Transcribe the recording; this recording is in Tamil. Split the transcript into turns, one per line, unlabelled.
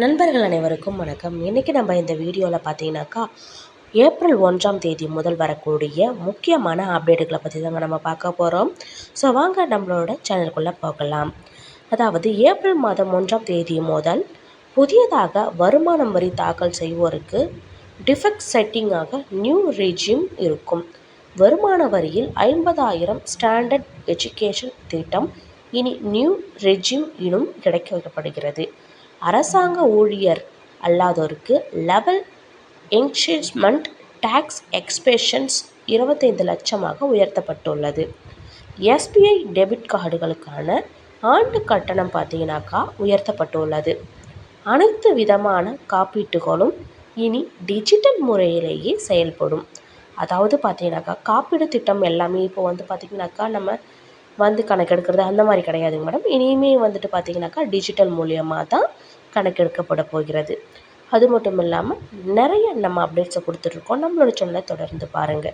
நண்பர்கள் அனைவருக்கும் வணக்கம். இன்றைக்கி நம்ம இந்த வீடியோவில் பார்த்தீங்கன்னாக்கா ஏப்ரல் 1ஆம் தேதி முதல் வரக்கூடிய முக்கியமான அப்டேட்டுகளை பற்றி தாங்க நம்ம பார்க்க போகிறோம். ஸோ வாங்க நம்மளோட சேனலுக்குள்ளே போகலாம். அதாவது ஏப்ரல் மாதம் 1ஆம் தேதி முதல் புதியதாக வருமானம் வரி தாக்கல் செய்வோருக்கு டிஃபெக்ட் செட்டிங்காக நியூ ரெஜிம் இருக்கும். வருமான வரியில் 50,000 ஸ்டாண்டர்ட் எஜுகேஷன் திட்டம் இனி நியூ ரெஜிம் இனும் கிடைக்க வைக்கப்படுகிறது. அரசாங்க ஊழியர் அல்லாதோருக்கு லெவல் என்கேஜ்மெண்ட் டேக்ஸ் எக்ஸ்பென்ஷன்ஸ் 25 லட்சமாக உயர்த்தப்பட்டுள்ளது. எஸ்பிஐ டெபிட் கார்டுகளுக்கான ஆண்டு கட்டணம் பார்த்தீங்கன்னாக்கா உயர்த்தப்பட்டுள்ளது. அனைத்து விதமான காப்பீட்டுகளும் இனி டிஜிட்டல் முறையிலேயே செயல்படும். அதாவது பார்த்தீங்கன்னாக்கா காப்பீடு திட்டம் எல்லாமே இப்போ பார்த்திங்கனாக்கா நம்ம கணக்கெடுக்கிறது அந்த மாதிரி கிடையாதுங்க மேடம். இனிமே பார்த்திங்கனாக்கா டிஜிட்டல் மூலியமாக தான் கணக்கெடுக்கப்பட போகிறது. அது மட்டும் இல்லாமல் நிறைய நம்ம அப்டேட்ஸை கொடுத்துட்ருக்கோம். நம்மளோட சேனலை தொடர்ந்து பாருங்கள்.